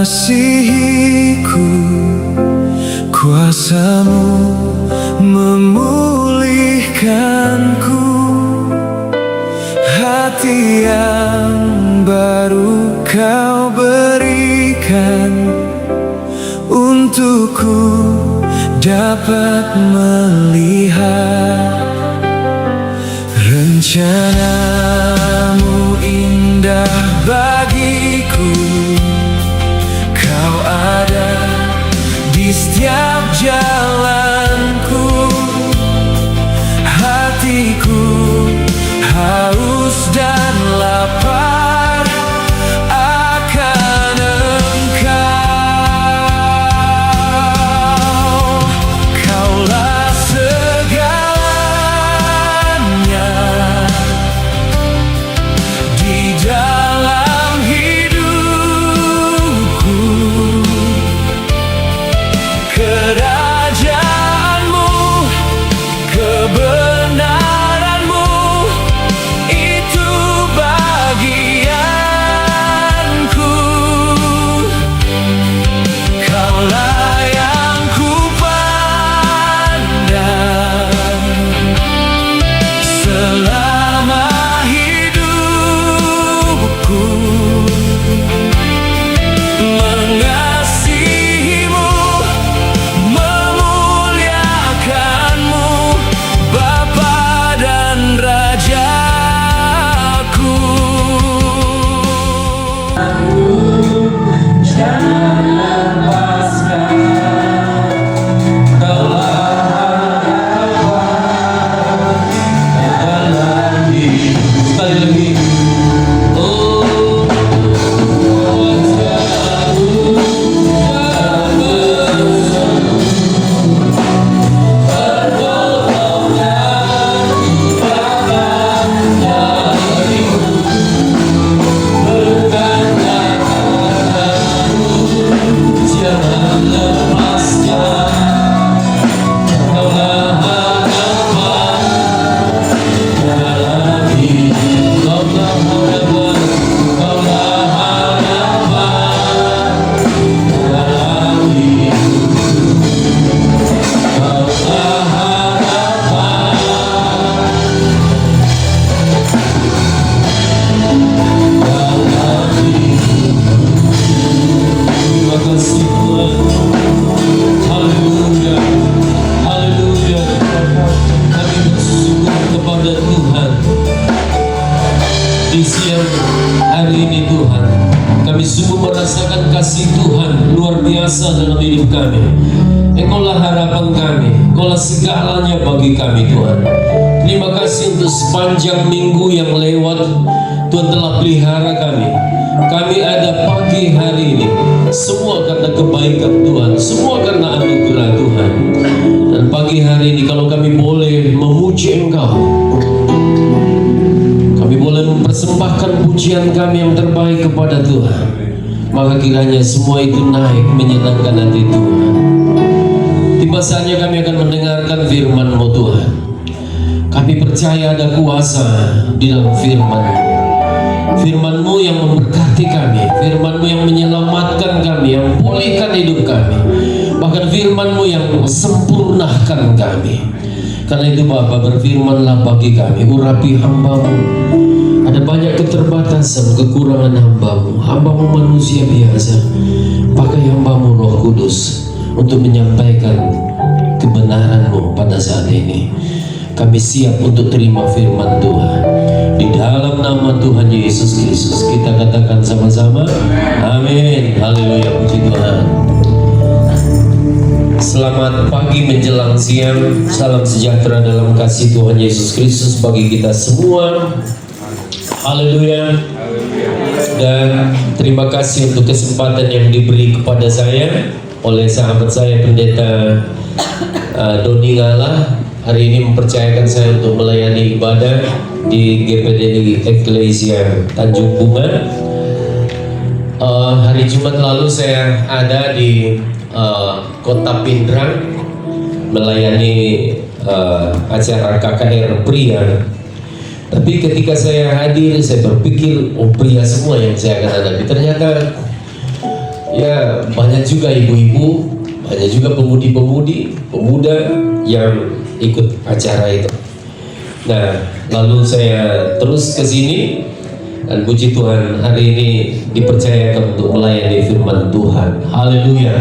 mengasihiku, kuasa-Mu memulihkanku. Hati yang baru Kau berikan untukku dapat melihat rencana-Mu indah bagiku. Kau ada di setiap jalanku. Hatiku haus dan lapar akan Engkau. Kaulah segalanya di dalam hidupku. Kerajaan-Mu, kebenaran-Mu, itu bagianku. Kaulah yang kupandang selama hidupku. Mengasihi-Mu, memuliakan-Mu, Bapa dan Rajaku. Jangan lepaskan, dalam hidup. Sekali lagi. Di siang hari ini Tuhan, kami sungguh merasakan kasih Tuhan luar biasa dalam hidup kami. Engkaulah harapan kami, Engkaulah segalanya bagi kami Tuhan. Terima kasih untuk sepanjang minggu yang lewat, Tuhan telah pelihara kami. Kami ada pagi hari ini, semua karena kebaikan Tuhan, semua karena anugerah Tuhan. Dan pagi hari ini kalau kami boleh memuji Engkau, kami boleh mempersembahkan pujian kami yang terbaik kepada Tuhan, maka kiranya semua itu naik menyenangkan hati Tuhan. Tiba saatnya kami akan mendengarkan firman-Mu Tuhan. Kami percaya ada kuasa di dalam firman-Mu. Firman-Mu yang memberkati kami, firman-Mu yang menyelamatkan kami, yang pulihkan hidup kami, bahkan firman-Mu yang sempurnakan kami. Karena itu Bapa, berfirmanlah bagi kami, urapi hamba-Mu. Ada banyak keterbatasan, kekurangan hamba-Mu. Hamba-Mu manusia biasa. Pakai hamba-Mu Roh Kudus untuk menyampaikan kebenaran-Mu pada saat ini. Kami siap untuk terima firman Tuhan. Di dalam nama Tuhan Yesus Kristus kita katakan sama-sama, amin. Haleluya, puji Tuhan. Selamat pagi menjelang siang. Salam sejahtera dalam kasih Tuhan Yesus Kristus bagi kita semua. Haleluya. Dan terima kasih untuk kesempatan yang diberi kepada saya oleh sahabat saya Pendeta Doni Ngala. Hari ini mempercayakan saya untuk melayani ibadah di GPD Eklesia Tanjung Bunga. Hari Jumat lalu saya ada di Kota Pindrang melayani acara KKR pria. Tapi ketika saya hadir, saya berpikir, oh pria semua yang saya akan hadapi. Ternyata Ya, banyak juga ibu-ibu, banyak juga pemudi-pemudi, pemuda yang ikut acara itu. Nah, lalu saya terus ke sini dan puji Tuhan hari ini dipercayakan untuk melayani firman Tuhan. Haleluya.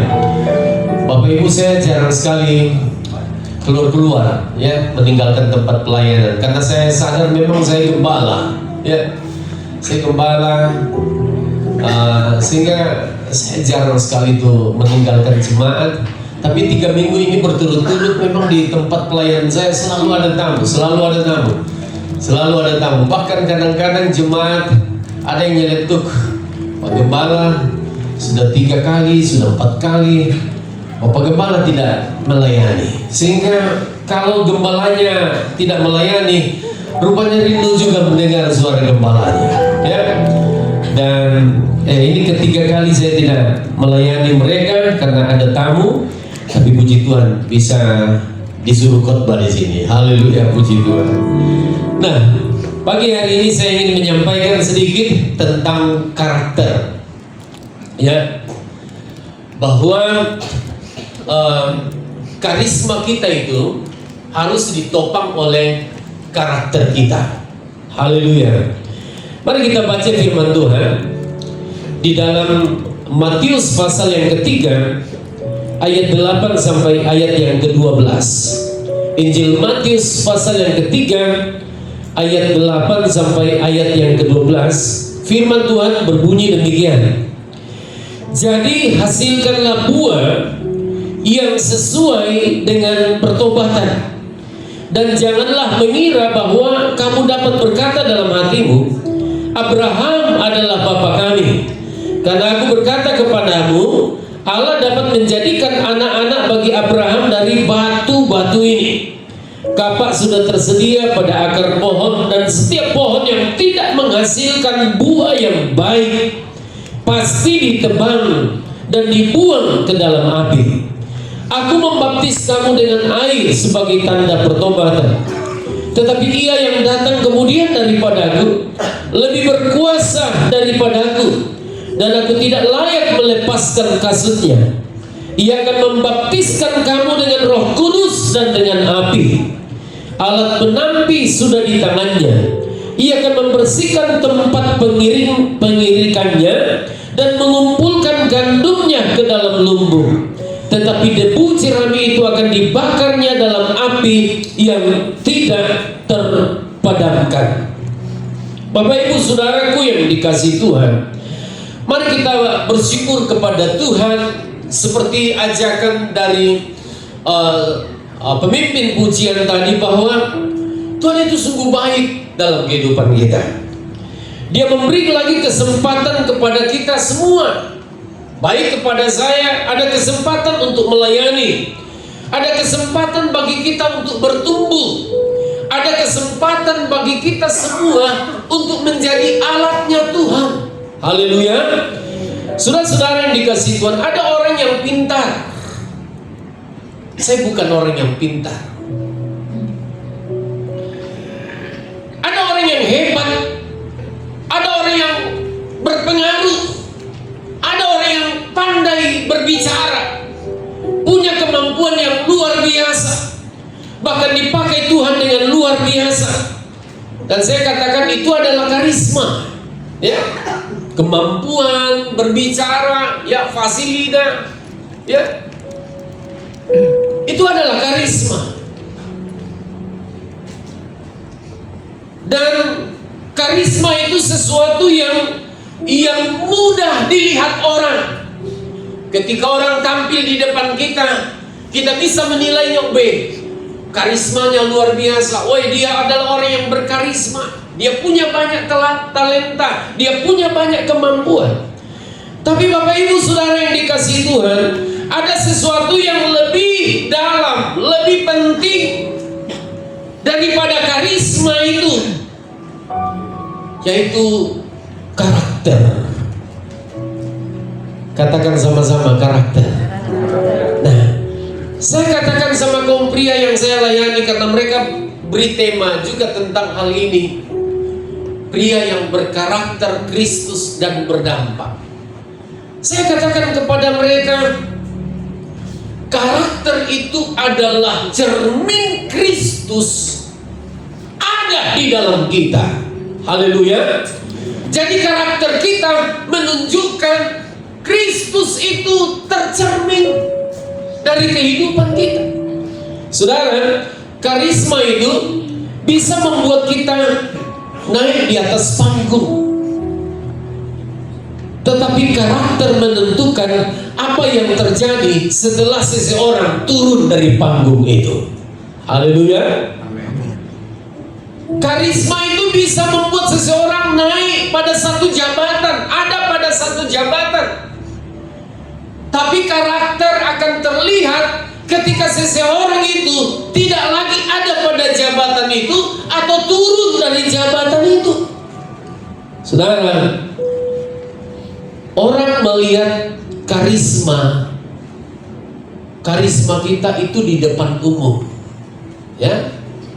Bapak Ibu, saya jarang sekali keluar ya, meninggalkan tempat pelayanan karena saya sadar memang saya gembala ya. Saya gembala sehingga saya jarang sekali tuh meninggalkan jemaat. Tapi 3 minggu ini berturut-turut memang di tempat pelayanan saya selalu ada tamu, selalu ada tamu. Bahkan kadang-kadang jemaat ada yang nyeletuk, Pak Gembala sudah 3 kali, sudah 4 kali, Pak Gembala tidak melayani. Sehingga kalau gembalanya tidak melayani, rupanya rindu juga mendengar suara gembalanya. Ya. Dan ini ketiga kali saya tidak melayani mereka karena ada tamu. Tapi puji Tuhan bisa disuruh khotbah di sini. Haleluya, puji Tuhan. Nah, pagi hari ini saya ingin menyampaikan sedikit tentang karakter. Ya, bahwa karisma kita itu harus ditopang oleh karakter kita. Haleluya. Mari kita baca firman Tuhan di dalam Matius pasal yang ketiga, ayat 8 sampai ayat yang ke-12. Injil Matius pasal yang ketiga ayat 8 sampai ayat yang ke-12. Firman Tuhan berbunyi demikian. Jadi hasilkanlah buah yang sesuai dengan pertobatan, dan janganlah mengira bahwa kamu dapat berkata dalam hatimu, Abraham adalah bapa kami. Karena aku berkata kepadamu, Allah dapat menjadikan anak-anak bagi Abraham dari batu-batu ini. Kapak sudah tersedia pada akar pohon, dan setiap pohon yang tidak menghasilkan buah yang baik pasti ditebang dan dibuang ke dalam api. Aku membaptis kamu dengan air sebagai tanda pertobatan, tetapi Ia yang datang kemudian daripadaku lebih berkuasa daripadaku, dan aku tidak layak melepaskan kasutnya. Ia akan membaptiskan kamu dengan Roh Kudus dan dengan api. Alat penampi sudah di tangannya. Ia akan membersihkan tempat pengirikannya dan mengumpulkan gandumnya ke dalam lumbung. Tetapi debu jerami itu akan dibakarnya dalam api yang tidak terpadamkan. Bapak Ibu Saudaraku yang dikasihi Tuhan, mari kita bersyukur kepada Tuhan seperti ajakan dari pemimpin pujian tadi, bahwa Tuhan itu sungguh baik dalam kehidupan kita. Dia memberi lagi kesempatan kepada kita semua. Baik kepada saya, ada kesempatan untuk melayani, ada kesempatan bagi kita untuk bertumbuh, ada kesempatan bagi kita semua untuk menjadi alatnya Tuhan. Haleluya. Saudara-saudara yang dikasihi Tuhan, ada orang yang pintar. Saya bukan orang yang pintar. Ada orang yang hebat, ada orang yang berpengaruh, ada orang yang pandai berbicara, punya kemampuan yang luar biasa, bahkan dipakai Tuhan dengan luar biasa. Dan saya katakan itu adalah karisma, ya, kemampuan berbicara, ya, fasilita, ya, itu adalah karisma. Dan karisma itu sesuatu yang mudah dilihat orang. Ketika orang tampil di depan kita, kita bisa menilainya, karismanya luar biasa. Dia adalah orang yang berkarisma. Dia punya banyak talenta, dia punya banyak kemampuan. Tapi Bapak Ibu Saudara yang dikasihi Tuhan, ada sesuatu yang lebih dalam, lebih penting daripada karisma itu, yaitu karakter. Katakan sama-sama, karakter. Nah, saya katakan sama kaum pria yang saya layani, karena mereka beri tema juga tentang hal ini. Pria yang berkarakter Kristus dan berdampak. Saya katakan kepada mereka, karakter itu adalah cermin Kristus ada di dalam kita. Haleluya. Jadi karakter kita menunjukkan Kristus itu tercermin dari kehidupan kita. Saudara, karisma itu bisa membuat kita naik di atas panggung. Tetapi karakter menentukan apa yang terjadi setelah seseorang turun dari panggung itu. Haleluya. Karisma itu bisa membuat seseorang naik pada satu jabatan, ada pada satu jabatan. Tapi karakter akan terlihat ketika seseorang itu tidak lagi ada pada jabatan itu atau turun dari jabatan itu. Saudara, orang melihat karisma kita itu di depan umum, ya.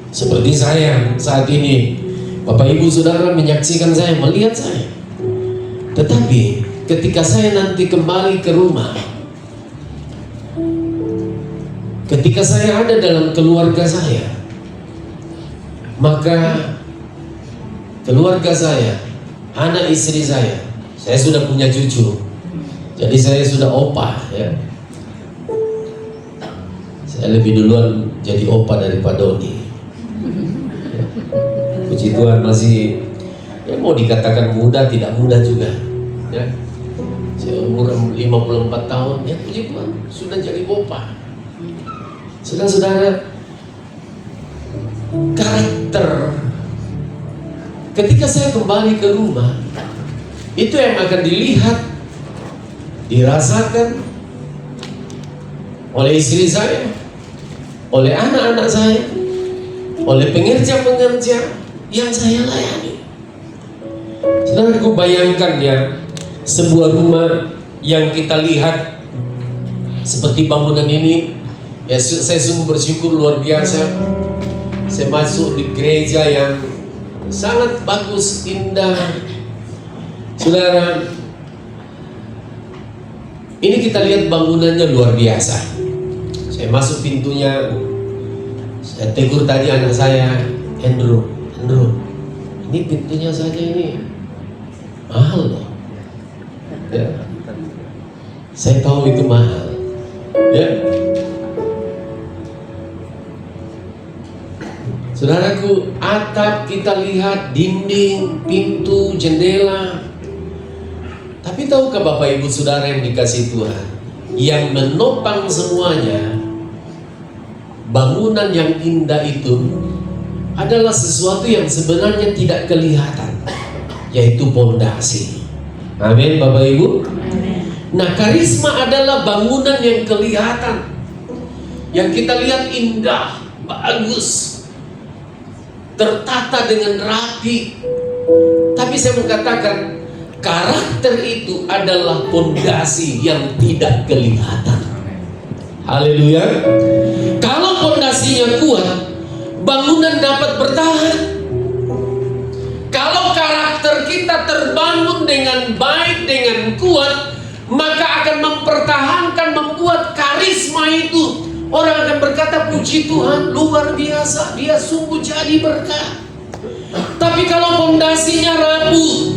Seperti saya saat ini, Bapak Ibu Saudara menyaksikan saya, melihat saya. Tetapi ketika saya nanti kembali ke rumah, ketika saya ada dalam keluarga saya, maka keluarga saya, anak istri saya sudah punya cucu, jadi saya sudah opa, ya. Saya lebih duluan jadi opa daripada Doni. Puji Tuhan, masih ya mau dikatakan muda, tidak muda juga, ya. Saya umur 54 tahun, ya puji Tuhan sudah jadi opa. Saudara-saudara, karakter ketika saya kembali ke rumah, itu yang akan dilihat, dirasakan oleh istri saya, oleh anak-anak saya, oleh pengerja-pengerja yang saya layani. Saudaraku, bayangkan ya, sebuah rumah yang kita lihat seperti bangunan ini, ya saya sungguh bersyukur luar biasa. Saya masuk di gereja yang sangat bagus, indah. Saudara, ini kita lihat bangunannya luar biasa. Saya masuk pintunya, saya tegur tadi anak saya, Andrew, ini pintunya saja ini mahal loh. Ya. Saya tahu itu mahal, ya. Saudaraku, atap kita lihat, dinding, pintu, jendela. Tapi tahukah Bapak Ibu Saudara yang dikasih Tuhan, yang menopang semuanya, bangunan yang indah itu adalah sesuatu yang sebenarnya tidak kelihatan, yaitu pondasi. Amin, Bapak Ibu. Nah, karisma adalah bangunan yang kelihatan, yang kita lihat indah, bagus, tertata dengan rapi. Tapi saya mengatakan, karakter itu adalah pondasi yang tidak kelihatan. Haleluya. Kalau pondasinya kuat, bangunan dapat bertahan. Kalau karakter kita terbangun dengan baik, dengan kuat, maka akan mempertahankan, membuat karisma itu. Orang akan berkata, puji Tuhan, luar biasa, dia sungguh jadi berkat. Tapi kalau pondasinya rapuh,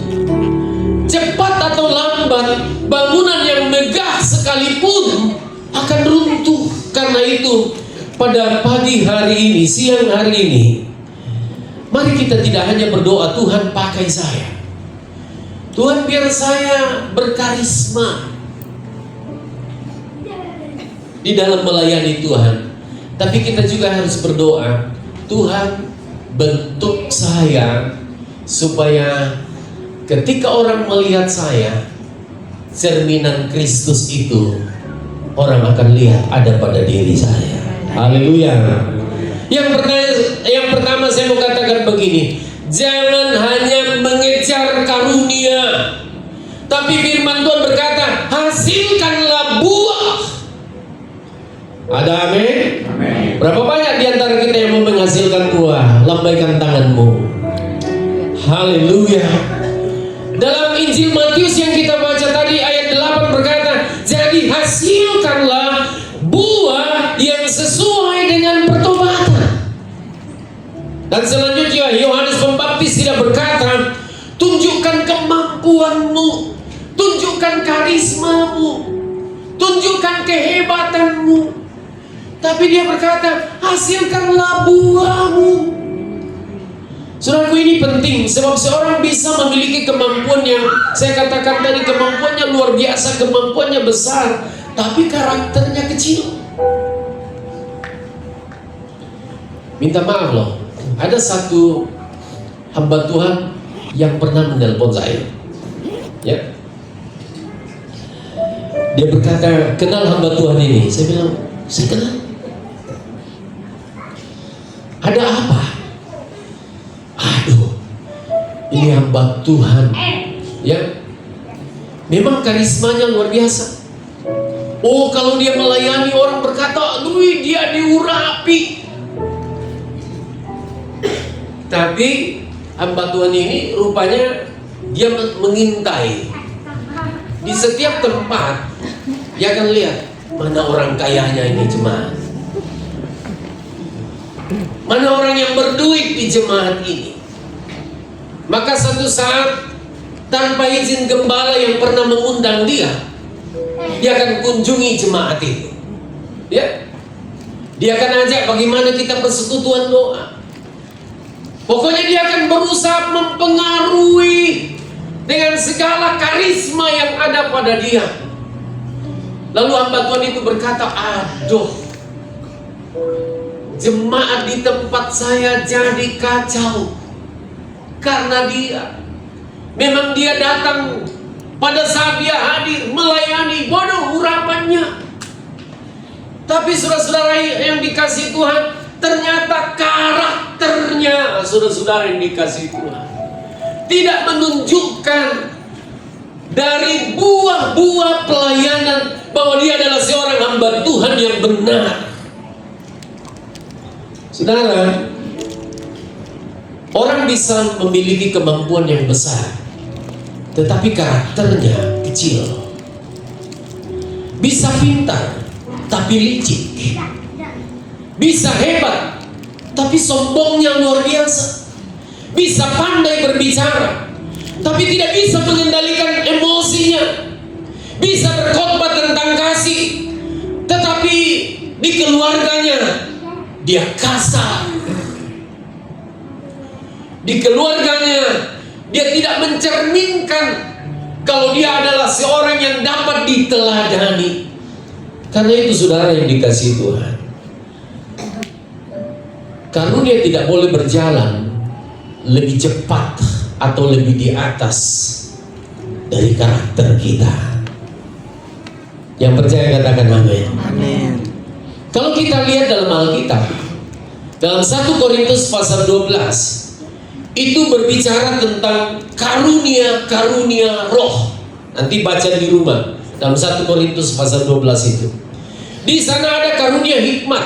cepat atau lambat, bangunan yang megah sekalipun akan runtuh. Karena itu, pada pagi hari ini, siang hari ini, mari kita tidak hanya berdoa, Tuhan pakai saya, Tuhan biar saya berkarisma di dalam melayani Tuhan. Tapi kita juga harus berdoa, Tuhan bentuk saya supaya ketika orang melihat saya, cerminan Kristus itu orang akan lihat ada pada diri saya. Haleluya. Yang pertama saya mau katakan begini, jangan hanya mengejar karunia, tapi firman Tuhan berkata, hasilkanlah buah. Ada amin? Amin. Berapa banyak di antara kita yang mau menghasilkan buah? Lambaikan tanganmu. Haleluya. Dalam Injil Matius yang kita baca tadi ayat 8 berkata, Dan selanjutnya Yohanes Pembaptis tidak berkata, tunjukkan kemampuanmu, tunjukkan karismamu, tunjukkan kehebatanmu. Tapi dia berkata, hasilkanlah buahmu. Saudaraku, ini penting sebab seorang bisa memiliki kemampuan yang saya katakan tadi, kemampuannya luar biasa, kemampuannya besar, tapi karakternya kecil. Minta maaf loh, ada satu hamba Tuhan yang pernah menelpon saya, ya. Dia berkata, kenal hamba Tuhan ini? Saya bilang, saya kenal. Ada apa? Aduh, ini hamba Tuhan, ya. Memang karismanya luar biasa. Oh, kalau dia melayani orang berkata, aduh, dia diurapi. Tapi hamba Tuhan ini rupanya dia mengintai di setiap tempat. Dia akan lihat mana orang kayanya ini jemaat, mana orang yang berduit di jemaat ini. Maka satu saat tanpa izin gembala yang pernah mengundang dia akan kunjungi jemaat itu, ya. Dia akan ajak bagaimana kita persekutuan doa. Pokoknya dia akan berusaha mempengaruhi dengan segala karisma yang ada pada dia. Lalu hamba Tuhan itu berkata, aduh, jemaat di tempat saya jadi kacau karena dia. Memang dia datang pada saat dia hadir melayani, bodoh urapannya. Tapi saudara-saudara yang dikasih Tuhan, ternyata karakternya, saudara-saudara yang dikasih Tuhan, tidak menunjukkan dari buah-buah pelayanan bahwa dia adalah seorang hamba Tuhan yang benar. Saudara, orang bisa memiliki kemampuan yang besar, tetapi karakternya kecil. Bisa pintar, tapi licik. Bisa hebat, tapi sombongnya luar biasa. Bisa pandai berbicara, tapi tidak bisa mengendalikan emosinya. Bisa berkhotbah tentang kasih, tetapi di keluarganya dia kasar. Di keluarganya dia tidak mencerminkan kalau dia adalah seorang yang dapat diteladani. Karena itu saudara yang dikasihi Tuhan, karunia tidak boleh berjalan lebih cepat atau lebih di atas dari karakter kita. Yang percaya katakan amin. Amin. Kalau kita lihat dalam Alkitab, dalam 1 Korintus pasal 12, itu berbicara tentang karunia-karunia roh. Nanti baca di rumah, dalam 1 Korintus pasal 12 itu. Di sana ada karunia hikmat,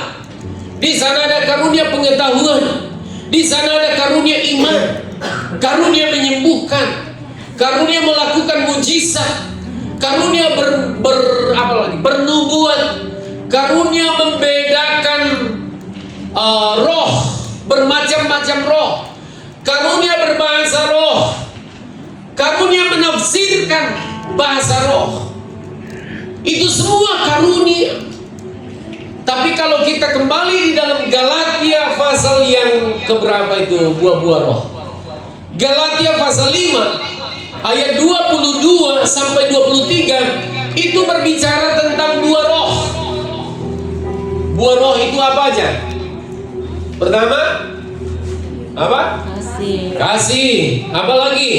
di sana ada karunia pengetahuan, di sana ada karunia iman, karunia menyembuhkan, karunia melakukan mujizat, karunia bernubuat, karunia membedakan roh, bermacam-macam roh, karunia berbahasa roh, karunia menafsirkan bahasa roh. Itu semua karunia. Tapi kalau kita kembali di dalam Galatia pasal yang keberapa itu, buah-buah roh, Galatia pasal 5 ayat 22 sampai 23, itu berbicara tentang buah roh. Buah roh itu apa aja? Pertama, apa? Kasih. Kasih. Apa lagi?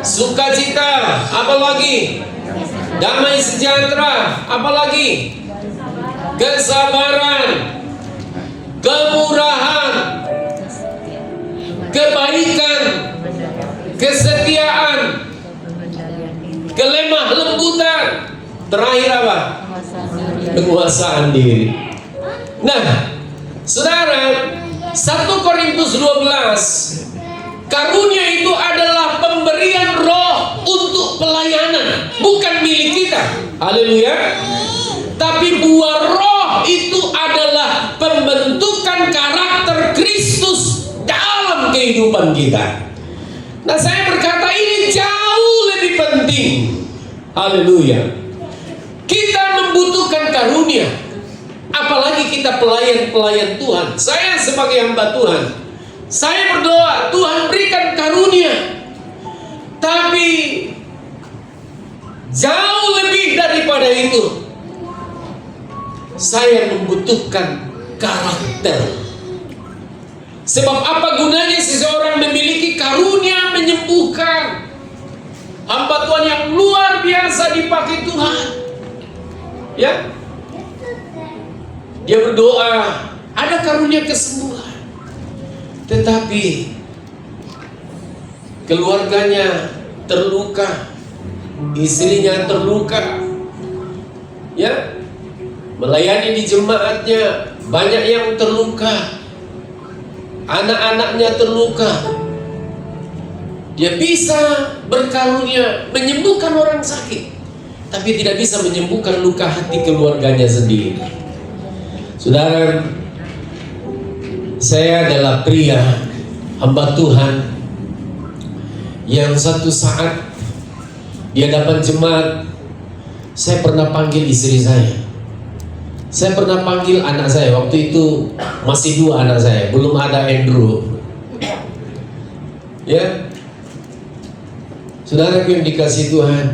Sukacita. Apa lagi? Damai sejahtera. Apa lagi? Kesabaran, kemurahan, kebaikan, kesetiaan, kelemah lembutan. Terakhir apa? Penguasaan diri. Nah, saudara, 1 Korintus 12, karunia itu adalah pemberian roh untuk pelayanan, bukan milik kita. Haleluya. Tapi buah roh itu adalah pembentukan karakter Kristus kehidupan kita. Nah, saya berkata ini jauh lebih penting. Haleluya. Kita membutuhkan karunia. Apalagi kita pelayan-pelayan Tuhan. Saya sebagai hamba Tuhan, saya berdoa Tuhan berikan karunia. Tapi jauh lebih daripada itu, saya membutuhkan karakter. Sebab apa gunanya seseorang memiliki karunia menyembuhkan? Hamba Tuhan yang luar biasa dipakai Tuhan, ya, dia berdoa ada karunia kesembuhan, tetapi keluarganya terluka, istrinya terluka, ya, melayani di jemaatnya banyak yang terluka, anak-anaknya terluka. Dia bisa berkarunia menyembuhkan orang sakit, tapi tidak bisa menyembuhkan luka hati keluarganya sendiri. Saudara, saya adalah pria hamba Tuhan yang satu saat di hadapan jemaat, saya pernah panggil istri saya. Saya pernah panggil anak saya. Waktu itu masih 2 anak saya, belum ada Andrew. Ya, saudaraku yang dikasihi Tuhan,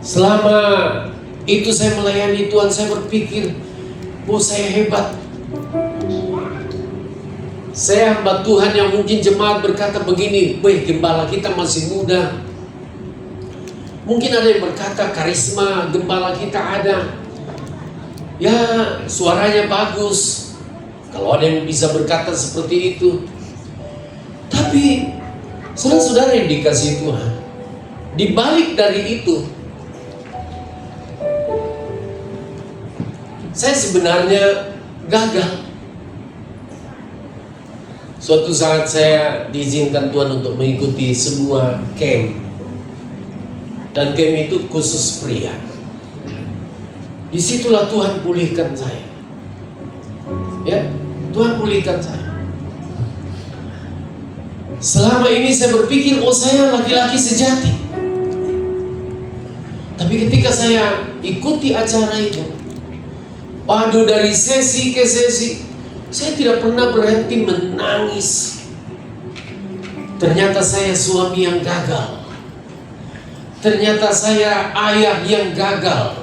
selama itu saya melayani Tuhan, saya berpikir, oh saya hebat. Saya hamba Tuhan yang mungkin jemaat berkata begini, weh gembala kita masih muda. Mungkin ada yang berkata karisma gembala kita ada, ya suaranya bagus. Kalau ada yang bisa berkata seperti itu. Tapi saudara-saudara yang dikasihi Tuhan, di balik dari itu, saya sebenarnya gagal. Suatu saat saya diizinkan Tuhan untuk mengikuti sebuah camp, dan camp itu khusus pria. Disitulah Tuhan pulihkan saya. Ya, Tuhan pulihkan saya. Selama ini saya berpikir, oh saya laki-laki sejati. Tapi ketika saya ikuti acara itu, waduh, dari sesi ke sesi, saya tidak pernah berhenti menangis. Ternyata saya suami yang gagal. Ternyata saya ayah yang gagal.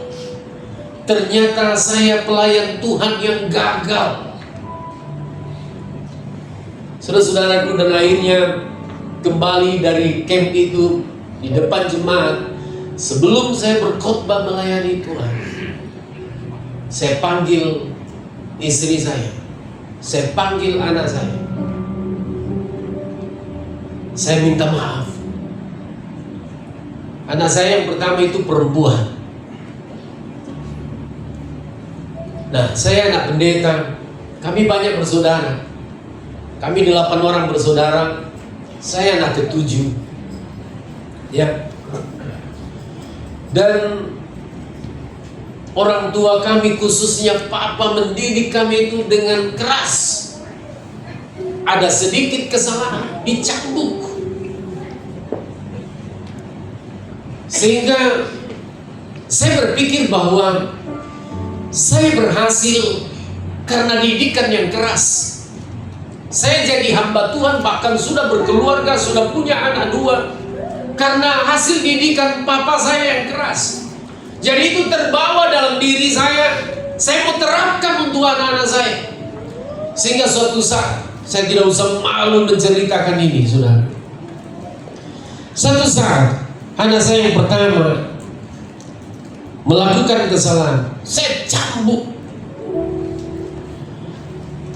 Ternyata saya pelayan Tuhan yang gagal. Saudara-saudaraku, dan akhirnya kembali dari camp itu di depan jemaat, sebelum saya berkhotbah melayani Tuhan, saya panggil istri saya panggil anak saya. Saya minta maaf. Anak saya yang pertama itu perempuan. Nah, saya anak pendeta. Kami banyak bersaudara. Kami 8 orang bersaudara. Saya anak ke-7. Ya. Dan orang tua kami, khususnya papa, mendidik kami itu dengan keras. Ada sedikit kesalahan, dicambuk. Sehingga saya berpikir bahwa saya berhasil karena didikan yang keras. Saya jadi hamba Tuhan, bahkan sudah berkeluarga, sudah punya anak 2, karena hasil didikan papa saya yang keras. Jadi itu terbawa dalam diri saya mau terapkan untuk anak-anak saya. Sehingga suatu saat, saya tidak usah malu menceritakan ini, saudara. Suatu saat, anak saya yang pertama melakukan kesalahan, saya cambuk.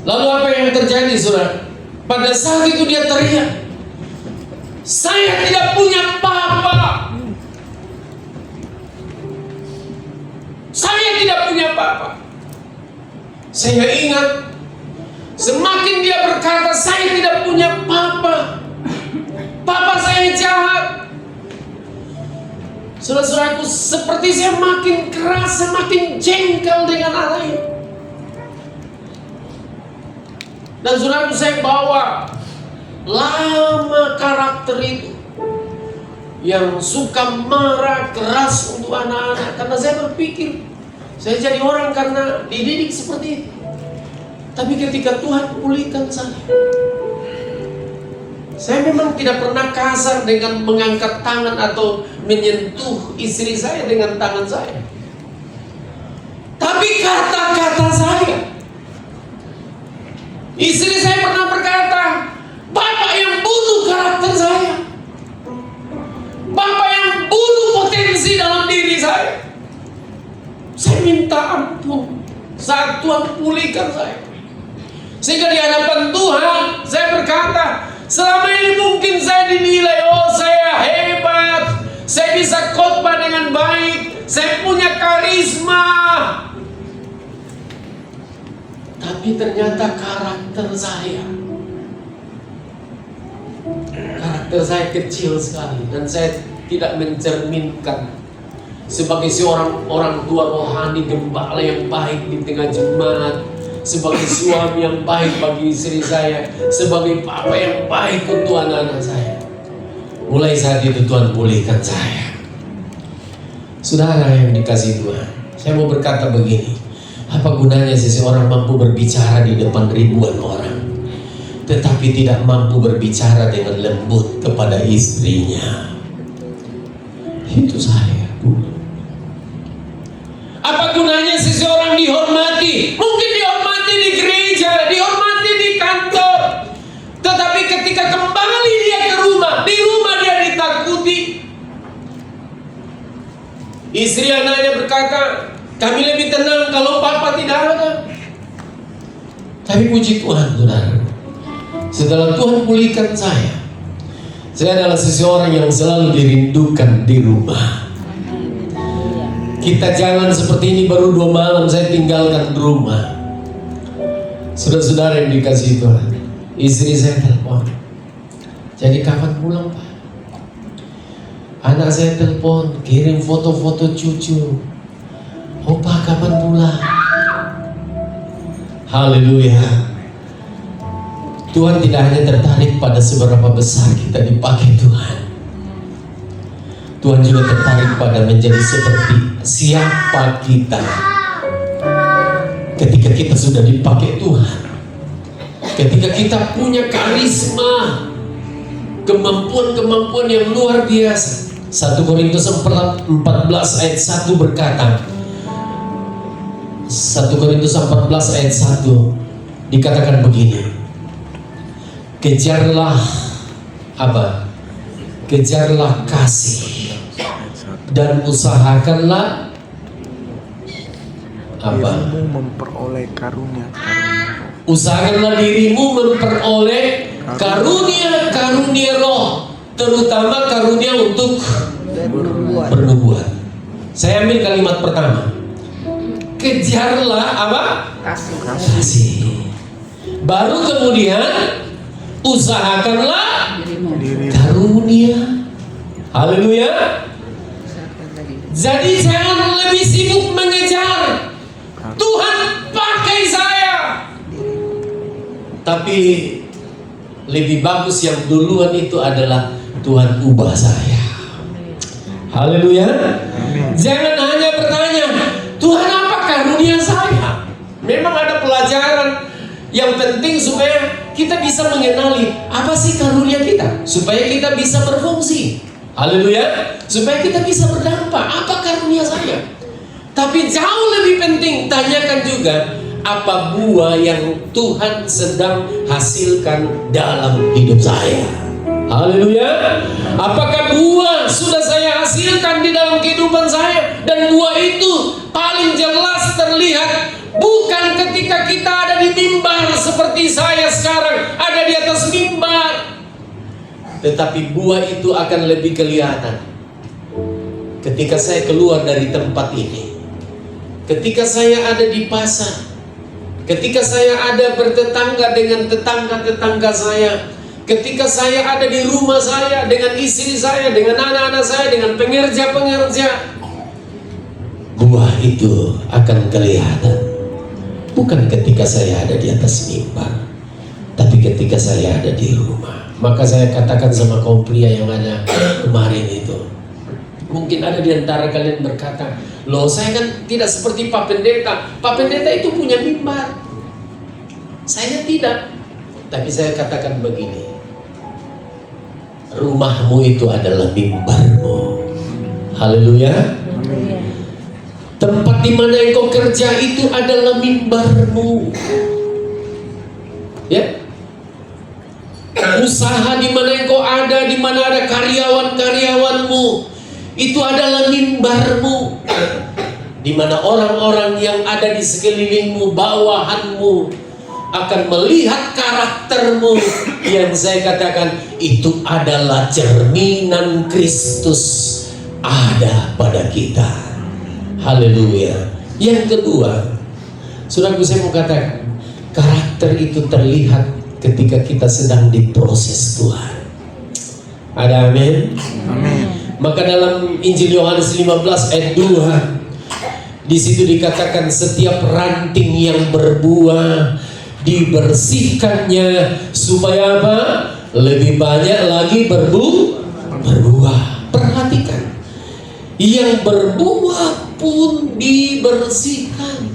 Lalu apa yang terjadi, saudara? Pada saat itu dia teriak, saya tidak punya papa. Saya tidak punya papa. Saya ingat, semakin dia berkata saya tidak punya papa, papa saya jahat, saudara-saudaraku, seperti saya makin keras, semakin jengkel dengan hal lain. Dan saudara, saya bawa lama karakter itu yang suka marah keras untuk anak-anak, karena saya berpikir saya jadi orang karena dididik seperti itu. Tapi ketika Tuhan pulihkan saya memang tidak pernah kasar dengan mengangkat tangan atau menyentuh istri saya dengan tangan saya. Tapi kata-kata saya, istri saya pernah berkata, "Bapak yang bunuh karakter saya, Bapak yang bunuh potensi dalam diri saya." Saya minta ampun saat Tuhan pulihkan saya. Sehingga di hadapan Tuhan saya berkata, selama ini mungkin saya dinilai, oh saya hebat, saya bisa khotbah dengan baik, saya punya karisma. Tapi ternyata karakter saya kecil sekali, dan saya tidak mencerminkan sebagai seorang orang tua rohani, gembala yang baik di tengah jemaat, sebagai suami yang baik bagi istri saya, sebagai papa yang baik untuk anak-anak saya. Mulai saat itu Tuhan pulihkan saya. Saudara yang dikasihi Tuhan, saya mau berkata begini, apa gunanya seseorang mampu berbicara di depan ribuan orang, tetapi tidak mampu berbicara dengan lembut kepada istrinya? Itu saya. Apa gunanya seseorang dihormati? Mungkin dihormati di gereja, dihormati di kantor, tetapi ketika kembali dia ke rumah, di rumah dia ditakuti. Istri anaknya berkata, "Kami lebih tenang kalau papa tidak ada." Tapi puji Tuhan, saudara, setelah Tuhan pulihkan saya adalah seseorang yang selalu dirindukan di rumah. Kita jangan seperti ini, baru 2 malam saya tinggalkan rumah. Saudara-saudara yang dikasihi Tuhan, istri saya telepon, "Jadi kapan pulang, Pak?" Anak saya telepon, kirim foto-foto cucu, "Opa kapan pulang?" Haleluya. Tuhan tidak hanya tertarik pada seberapa besar kita dipakai Tuhan, Tuhan juga tertarik pada menjadi seperti siapa kita ketika kita sudah dipakai Tuhan. Ketika kita punya karisma, kemampuan-kemampuan yang luar biasa. 1 Korintus 14 ayat 1 berkata, 1 Korintus 14 ayat 1 dikatakan begini, kejarlah apa? Kejarlah kasih dan usahakanlah apa? Dirimu memperoleh karunia. Usahakanlah dirimu memperoleh karunia roh, terutama karunia untuk bernubuat. Saya ambil kalimat pertama. Kejarlah apa? Kasih. Baru kemudian usahakanlah karunia. Haleluya. Jadi jangan lebih sibuk mengejar Tuhan pakai saya, tapi lebih bagus yang duluan itu adalah Tuhan ubah saya. Haleluya. Jangan hanya bertanya, "Tuhan apa karunia saya?" Memang ada pelajaran yang penting supaya kita bisa mengenali apa sih karunia kita, supaya kita bisa berfungsi. Haleluya. Supaya kita bisa berdampak, apa karunia saya. Tapi jauh lebih penting, tanyakan juga apa buah yang Tuhan sedang hasilkan dalam hidup saya. Haleluya. Apakah buah sudah saya hasilkan di dalam kehidupan saya? Dan buah itu paling jelas terlihat bukan ketika kita ada di mimbar seperti saya sekarang ada di atas mimbar, tetapi buah itu akan lebih kelihatan ketika saya keluar dari tempat ini, ketika saya ada di pasar, ketika saya ada bertetangga dengan tetangga-tetangga saya, ketika saya ada di rumah saya dengan istri saya, dengan anak-anak saya, dengan pengerja-pengerja. Buah itu akan kelihatan bukan ketika saya ada di atas mimbar, Tapi ketika saya ada di rumah, maka saya katakan sama kaum pria yang ada kemarin itu, mungkin ada di antara kalian berkata, loh saya kan tidak seperti Pak Pendeta. Pak Pendeta itu punya mimbar, saya tidak. Tapi saya katakan begini, rumahmu itu adalah mimbarmu. Haleluya. Tempat di mana engkau kerja itu adalah mimbarmu. Ya. Usaha di mana engkau ada, di mana ada karyawan-karyawanmu, itu adalah mimbarmu. Di mana orang-orang yang ada di sekelilingmu, bawahanmu, akan melihat karaktermu yang saya katakan itu adalah cerminan Kristus ada pada kita. Haleluya. Yang kedua, saudaraku, saya mau katakan, karakter itu terlihat ketika kita sedang diproses Tuhan. Ada amin? Amin. Maka dalam Injil Yohanes 15 ayat 2, di situ dikatakan setiap ranting yang berbuah dibersihkannya supaya apa? Lebih banyak lagi berbuah. Perhatikan, yang berbuah pun dibersihkan.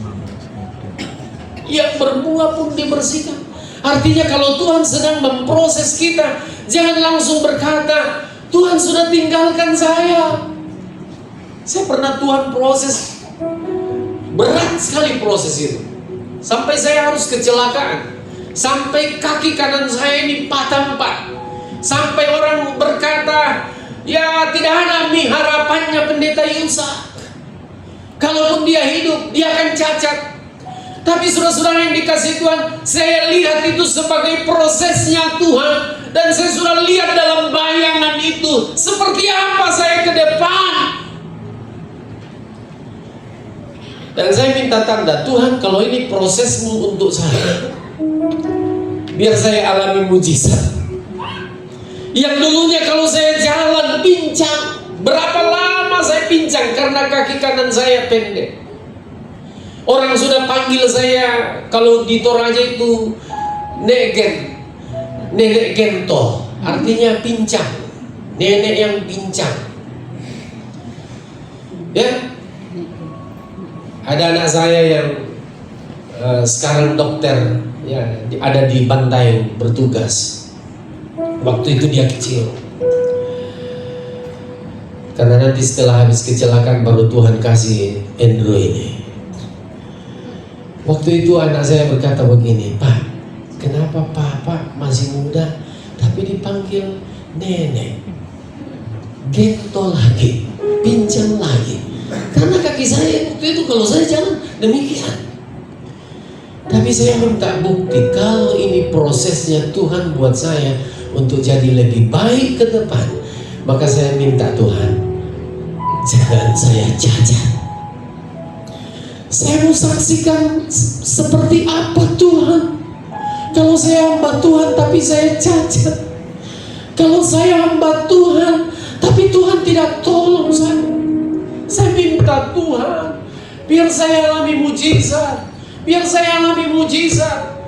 Yang berbuah pun dibersihkan. Artinya kalau Tuhan sedang memproses kita, jangan langsung berkata, Tuhan sudah tinggalkan saya. Saya pernah Tuhan proses, berat sekali proses itu. Sampai saya harus kecelakaan. Sampai kaki kanan saya ini patah 4. Sampai orang berkata, ya tidak ada nih harapannya pendeta Yusak. Kalaupun dia hidup, dia akan cacat. Tapi saudara-saudara yang dikasih Tuhan, saya lihat itu sebagai prosesnya Tuhan. Dan saya sudah lihat dalam bayangan itu seperti apa saya ke depan. Dan saya minta tanda, Tuhan kalau ini prosesmu untuk saya, biar saya alami mujizat. Yang dulunya kalau saya jalan pincang, berapa lama saya pincang karena kaki kanan saya pendek. Orang sudah panggil saya kalau di Toraja itu nenek gento, artinya pincang, nenek yang pincang. Ya, ada anak saya yang sekarang dokter, ya, ada di Bantaeng bertugas. Waktu itu dia kecil. Karena nanti setelah habis kecelakaan baru Tuhan kasih Andrew ini. Waktu itu anak saya berkata begini, Pak, kenapa Papa masih muda tapi dipanggil nenek? Gento lagi, pincang lagi. Karena kaki saya waktu itu kalau saya jalan demikian. Tapi saya minta bukti kalau ini prosesnya Tuhan buat saya untuk jadi lebih baik ke depan. Maka saya minta Tuhan, jangan saya cacat. Saya mau saksikan seperti apa Tuhan. Kalau saya hamba Tuhan tapi saya cacat. Kalau saya hamba Tuhan tapi Tuhan tidak tolong saya. Saya minta Tuhan, biar saya alami mujizat. Biar saya alami mujizat.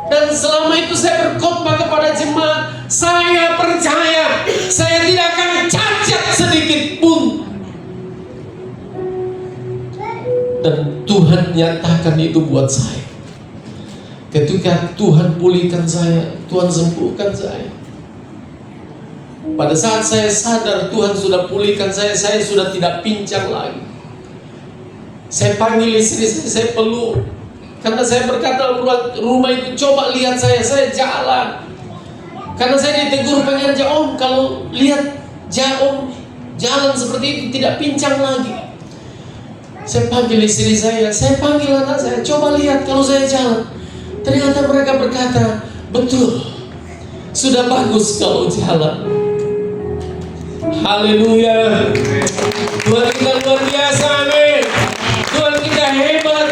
Dan selama itu saya berkhotbah kepada jemaat, saya percaya saya tidak akan cacat sedikit pun. Dan Tuhan nyatakan itu buat saya. Ketika Tuhan pulihkan saya, Tuhan sembuhkan saya. Pada saat saya sadar Tuhan sudah pulihkan saya sudah tidak pincang lagi. Saya panggil istri saya peluk. Karena saya berkata rumah itu, coba lihat saya jalan. Karena saya ditegur pengen aja, Om kalau lihat Om jalan seperti itu tidak pincang lagi. Saya panggil istri saya panggil anak saya, coba lihat kalau saya jalan. Ternyata mereka berkata, betul, sudah bagus kalau jalan. Haleluya. Tuhan kita luar biasa, amin. Tuhan kita hebat.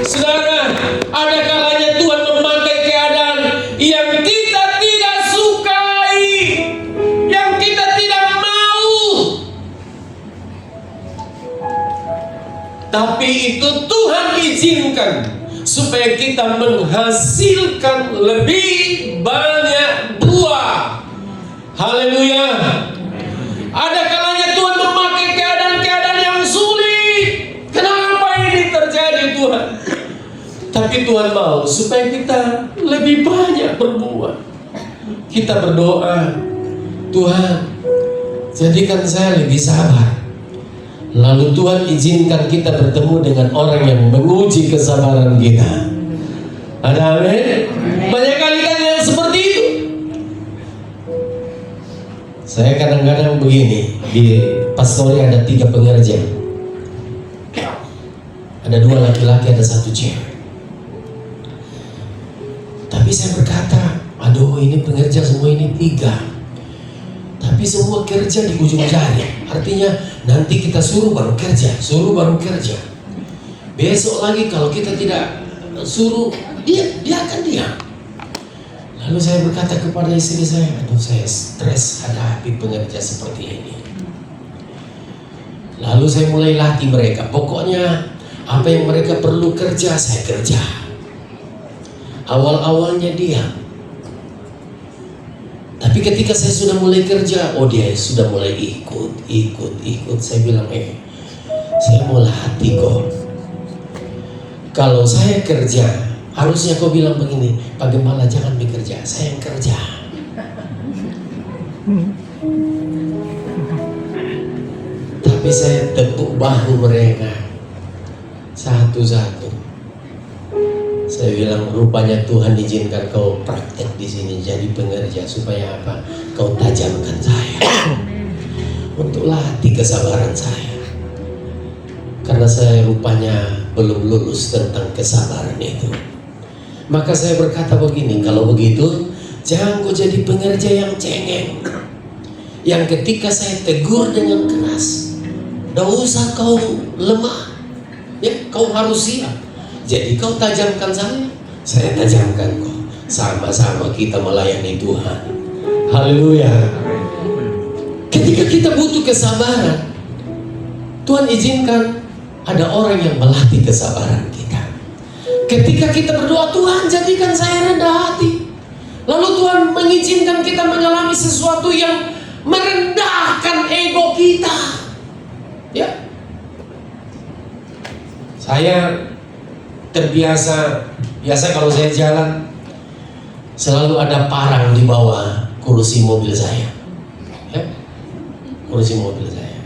Saudara, ada kalanya Tuhan memakai keadaan yang kita tidak sukai, yang kita tidak mau. Tapi itu Tuhan izinkan supaya kita menghasilkan lebih banyak buah. Haleluya. Ada kalanya Tuhan memakai keadaan-keadaan yang sulit. Kenapa ini terjadi Tuhan? Tapi Tuhan mau supaya kita lebih banyak berbuah. Kita berdoa, Tuhan, jadikan saya lebih sabar. Lalu Tuhan izinkan kita bertemu dengan orang yang menguji kesabaran kita. Ada amin? Banyak kali kan yang seperti itu. Saya kadang-kadang begini, di pastori ada 3 pengerja. Ada 2 laki-laki, ada 1 cewek. Tapi saya berkata, aduh ini pengerja semua ini 3. Tapi semua kerja di ujung jari. Artinya nanti kita suruh baru kerja, suruh baru kerja. Besok lagi kalau kita tidak suruh, dia akan diam. Lalu saya berkata kepada istri saya, aduh saya stres hadapi pengerja seperti ini. Lalu saya mulai latih mereka. Pokoknya apa yang mereka perlu kerja, saya kerja. Awal-awalnya diam. Tapi ketika saya sudah mulai kerja, oh dia sudah mulai ikut. Saya bilang, saya mau latih kok. Kalau saya kerja, harusnya kau bilang begini, Pak Gembala jangan bekerja, saya yang kerja. Tapi saya tepuk bahu mereka satu-satu. Saya bilang, rupanya Tuhan izinkan kau praktek di sini jadi pengerja supaya apa? Kau tajamkan saya untuk latih kesabaran saya. Karena saya rupanya belum lulus tentang kesabaran itu. Maka saya berkata begini, kalau begitu jangan kau jadi pengerja yang cengeng, yang ketika saya tegur dengan keras, tidak usah kau lemah, ya kau harus siap. Jadi kau tajamkan saya tajamkan kau. Sama-sama kita melayani Tuhan. Haleluya. Ketika kita butuh kesabaran, Tuhan izinkan ada orang yang melatih kesabaran kita. Ketika kita berdoa, Tuhan jadikan saya rendah hati. Lalu Tuhan mengizinkan kita mengalami sesuatu yang merendahkan ego kita. Ya. Saya biasa kalau saya jalan selalu ada parang di bawah kursi mobil saya, ya, kursi mobil saya.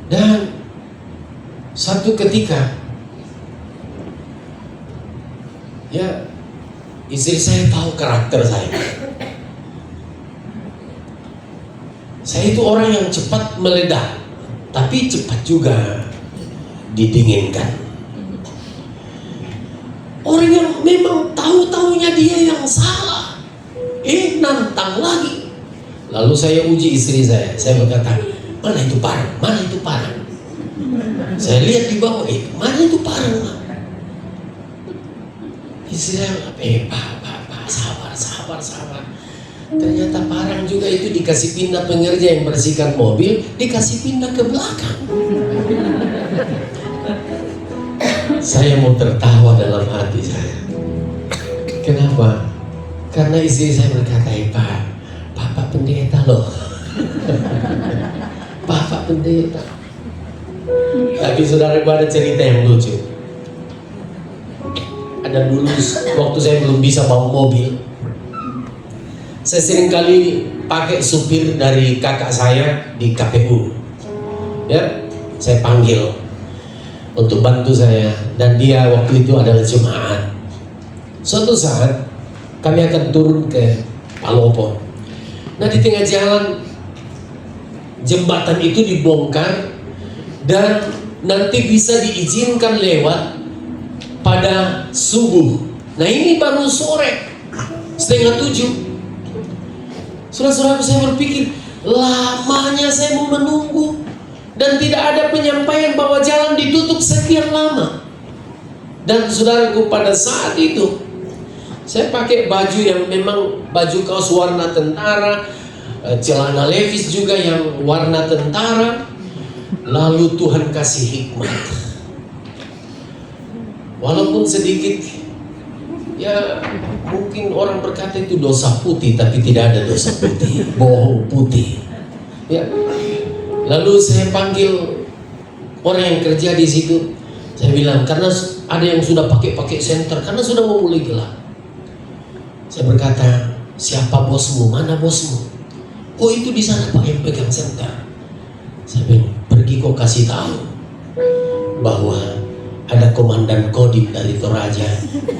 Dan satu ketika, ya, istri saya tahu karakter saya. Saya itu orang yang cepat meledak, tapi cepat juga didinginkan. Orang yang memang tahu-tahunya dia yang salah, nantang lagi. Lalu saya uji istri saya berkata, mana itu parang, mana itu parang. Saya lihat di bawah, mana itu parang. Istri saya, Pak, sabar. Ternyata parang juga itu dikasih pindah pengerja yang bersihkan mobil, dikasih pindah ke belakang. Saya mau tertawa dalam hati saya. Kenapa? Karena istri saya berkata, Bapak pendeta loh. Bapak pendeta. Tapi saudara, ada cerita yang lucu. Ada dulu waktu saya belum bisa bawa mobil, saya sering kali pakai supir dari kakak saya di KPU. Ya, saya panggil untuk bantu saya, dan dia waktu itu adalah jemaat. Suatu saat kami akan turun ke Palopo. Nah, di tengah jalan jembatan itu dibongkar dan nanti bisa diizinkan lewat pada subuh. Nah, ini baru sore 6:30. Saudara-saudara, saya berpikir lamanya saya mau menunggu. Dan tidak ada penyampaian bahwa jalan ditutup sekian lama. Dan saudaraku, pada saat itu saya pakai baju yang memang baju kaos warna tentara, celana levis juga yang warna tentara. Lalu Tuhan kasih hikmat. walaupun sedikit, ya mungkin orang berkata itu dosa putih, tapi tidak ada dosa putih, bohong putih. Ya, lalu saya panggil orang yang kerja di situ. Saya bilang, karena ada yang sudah pakai senter, karena sudah mau mulai gelap. Saya berkata, siapa bosmu? Mana bosmu? Oh, itu di sana Pak yang pegang senter. Saya bilang, pergi kau kasih tahu bahwa ada komandan Kodim dari Toraja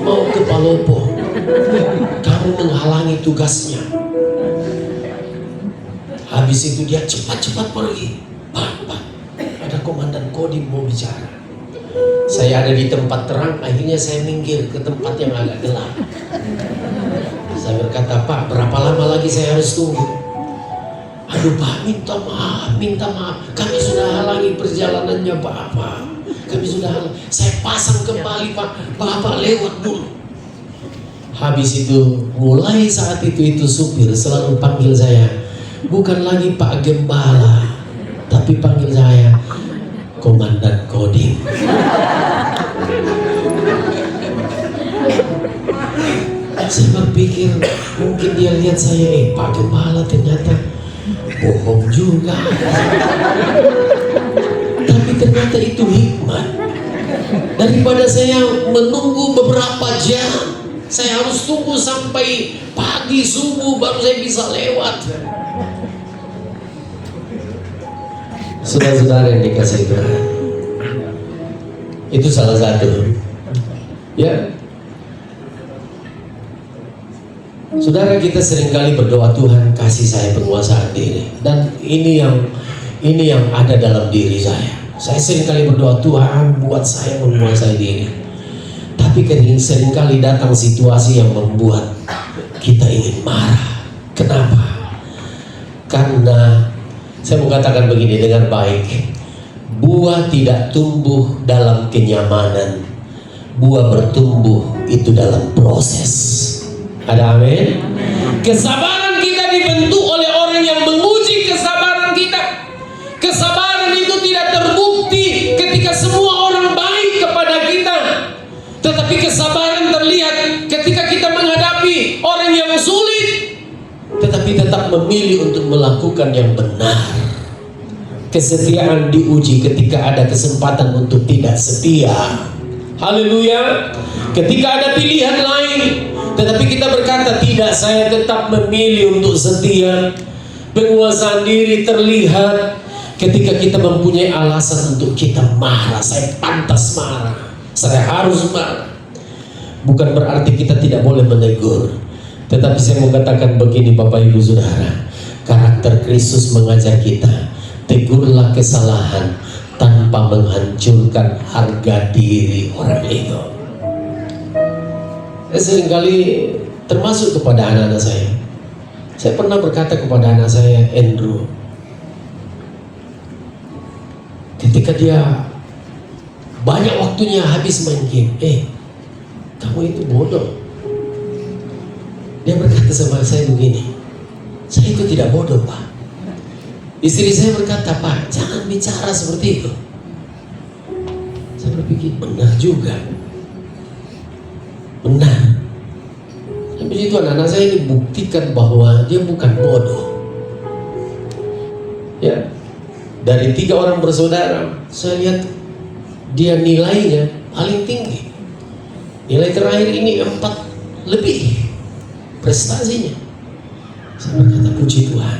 mau ke Palopo. Kamu menghalangi tugasnya. Habis itu dia cepat-cepat pergi. Pak, ada komandan Kodim mau bicara. Saya ada di tempat terang, akhirnya saya minggir ke tempat yang agak gelap. Saya berkata, Pak, berapa lama lagi saya harus tunggu? Aduh Pak, minta maaf. Kami sudah halangi perjalanannya Bapak. Kami sudah halangi. Saya pasang kembali Pak, Bapak lewat dulu. Habis itu, mulai saat itu supir selalu panggil saya, bukan lagi Pak Gembala, tapi panggil saya Komandan Kodim. Saya berpikir mungkin dia lihat saya, Pak Gembala ternyata bohong juga. Tapi ternyata itu hikmat. Daripada saya menunggu beberapa jam, saya harus tunggu sampai pagi subuh baru saya bisa lewat. Saudara-saudara yang dikasihi Tuhan, itu salah satu. Ya, saudara, kita seringkali berdoa, Tuhan kasih saya penguasaan diri, dan ini yang ada dalam diri saya. Saya seringkali berdoa, Tuhan buat saya menguasai diri. Tapi seringkali datang situasi yang membuat kita ingin marah. Kenapa? Karena saya mau katakan begini dengan baik, buah tidak tumbuh dalam kenyamanan, buah bertumbuh itu dalam proses. Ada amin? Kesabaran kita dibentuk oleh orang yang menguji kesabaran kita. Kesabaran itu tidak terbukti ketika semua orang baik kepada kita, tetapi kesabaran terlihat ketika kita menghadapi orang yang sulit, tetapi tetap memilih untuk melakukan yang benar. Kesetiaan diuji ketika ada kesempatan untuk tidak setia. Haleluya. Ketika ada pilihan lain, tetapi kita berkata, tidak, saya tetap memilih untuk setia. Penguasaan diri terlihat ketika kita mempunyai alasan untuk kita marah. Saya pantas marah, saya harus marah. Bukan berarti kita tidak boleh menegur, tetapi saya mau katakan begini Bapak Ibu Saudara, karakter Kristus mengajar kita, tegurlah kesalahan tanpa menghancurkan harga diri orang itu. Saya seringkali, termasuk kepada anak-anak saya pernah berkata kepada anak saya, Andrew, ketika dia banyak waktunya habis main game, kamu itu bodoh. Dia berkata sama saya begini, saya itu tidak bodoh Pak. Istri saya berkata, Pak, jangan bicara seperti itu. Saya berpikir, benar juga. Benar. Habis itu anak-anak saya dibuktikan bahwa dia bukan bodoh. Ya, dari 3 orang bersaudara, saya lihat dia nilainya paling tinggi. Nilai terakhir ini 4 lebih prestasinya. Saya berkata, puji Tuhan.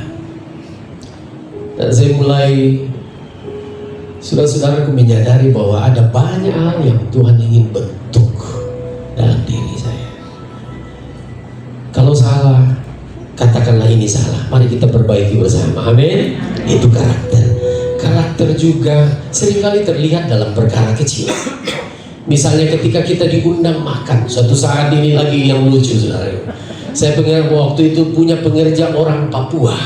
Dan saya mulai, saudara-saudaraku, menyadari bahwa ada banyak hal yang Tuhan ingin bentuk dalam diri saya. Kalau salah, katakanlah ini salah. Mari kita perbaiki bersama. Amin. Itu karakter. Karakter juga seringkali terlihat dalam perkara kecil. Misalnya ketika kita diundang makan. Suatu saat ini lagi yang lucu, saudara. Saya waktu itu punya pengerja orang Papua.